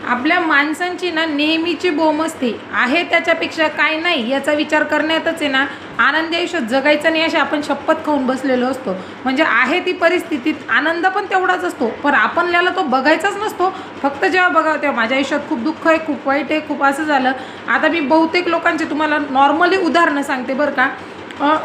आपल्या माणसांची ना नेहमीची बोमस्ती आहे त्याच्यापेक्षा काय नाही याचा विचार करण्यातच आहे ना आनंदी आयुष्य जगायचं नाही अशी आपण शपथ खाऊन बसलेलो असतो. म्हणजे आहे ती परिस्थितीत आनंद पण तेवढाच असतो, पण आपल्याला तो बघायचाच नसतो. फक्त जेव्हा बघावं तेव्हा माझ्या आयुष्यात खूप दुःख आहे, खूप वाईट आहे, खूप असं झालं. आता मी बहुतेक लोकांचे तुम्हाला नॉर्मली उदाहरणं सांगते बरं का.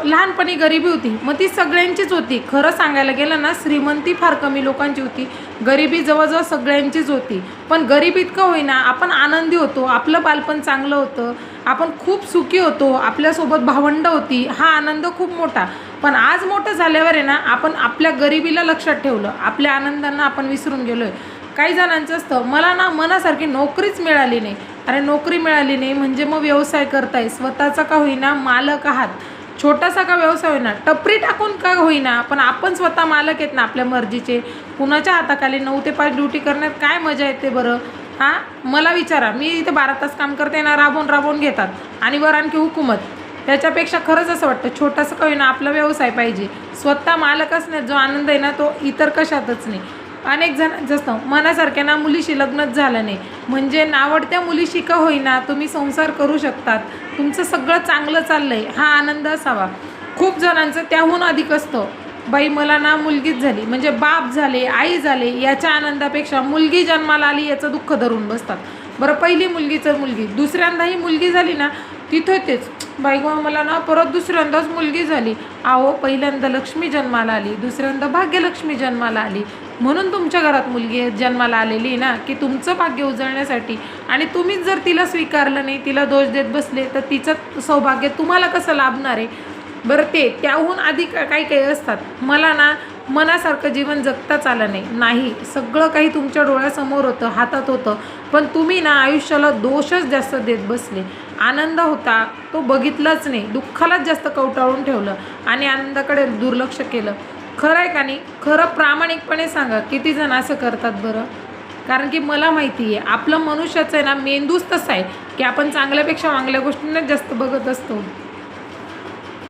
लहानपणी गरिबी होती, मग ती सगळ्यांचीच होती. खरं सांगायला गेलं ना श्रीमंती फार कमी लोकांची होती, गरिबी जवळजवळ सगळ्यांचीच होती. पण गरिबीत का होईना आपण आनंदी होतो, आपलं बालपण चांगलं होतं, आपण खूप सुखी होतो, आपल्यासोबत भावंड होती, हा आनंद खूप मोठा. पण आज मोठं झाल्यावर आहे ना आपण आपल्या गरिबीला लक्षात ठेवलं, आपल्या आनंदांना आपण विसरून गेलो आहे. काही जणांचं असतं मला ना मनासारखी नोकरीच मिळाली नाही. अरे नोकरी मिळाली नाही म्हणजे मग व्यवसाय करताय, स्वतःचा का होईना मालक आहात. छोटासा का व्यवसाय होईना, टपरी टाकून का होईना, पण आपण स्वतः मालक आहेत ना आपल्या मर्जीचे. कुणाच्या हाताखाली 9 ते 5 ड्युटी करण्यात काय मजा येते बरं? हां, मला विचारा. मी इथे 12 तास काम करते ना, राबवून घेतात आणि वर आणखी हुकूमत. त्याच्यापेक्षा खरंच असं वाटतं छोटासा का होईना आपला व्यवसाय पाहिजे. स्वतः मालक असण्यात जो आनंद आहे ना तो इतर कशातच नाही. अनेक जणांचं असतं मनासारख्या ना मुलीशी लग्नच झालं नाही, म्हणजे नावडत्या मुलीशी का होईना तुम्ही संसार करू शकतात, तुमचं सगळं चांगलं चाललं आहे, हा आनंद असावा. खूप जणांचं त्याहून अधिक असतं, बाई मला ना मुलगीच झाली, म्हणजे बाप झाले आई झाले याच्या आनंदापेक्षा मुलगी जन्माला आली याचं दुःख धरून बसतात. बरं पहिली मुलगीचं मुलगी, दुसऱ्यांदाही मुलगी झाली ना तिथं तेच बाई गो मला ना परत दुसऱ्यांदाच मुलगी झाली. आहो पहिल्यांदा लक्ष्मी जन्माला आली, दुसऱ्यांदा भाग्यलक्ष्मी जन्माला आली. म्हणून तुमच्या घरात मुलगी जन्माला आलेली ना की तुमचं भाग्य उजळण्यासाठी. आणि तुम्हीच जर तिला स्वीकारलं नाही, तिला दोष देत बसले तर तिचं सौभाग्य तुम्हाला कसं लाभणार आहे बरं? ते त्याहून अधिक काही काही असतात, मला ना मनासारखं जीवन जगताच आलं नाही. सगळं काही तुमच्या डोळ्यासमोर होतं, हातात होतं, पण तुम्ही ना आयुष्याला दोषच जास्त देत बसले. आनंद होता तो बघितलाच नाही, दुःखालाच जास्त कवटाळून ठेवलं आणि आनंदाकडे दुर्लक्ष केलं. खरं आहे का नाही? खरं प्रामाणिकपणे सांगा किती जण असं करतात बरं? कारण की मला माहिती आहे आपलं मनुष्याचं आहे ना मेंदूच तसा आहे की आपण चांगल्यापेक्षा चांगल्या गोष्टींनाच जास्त बघत असतो.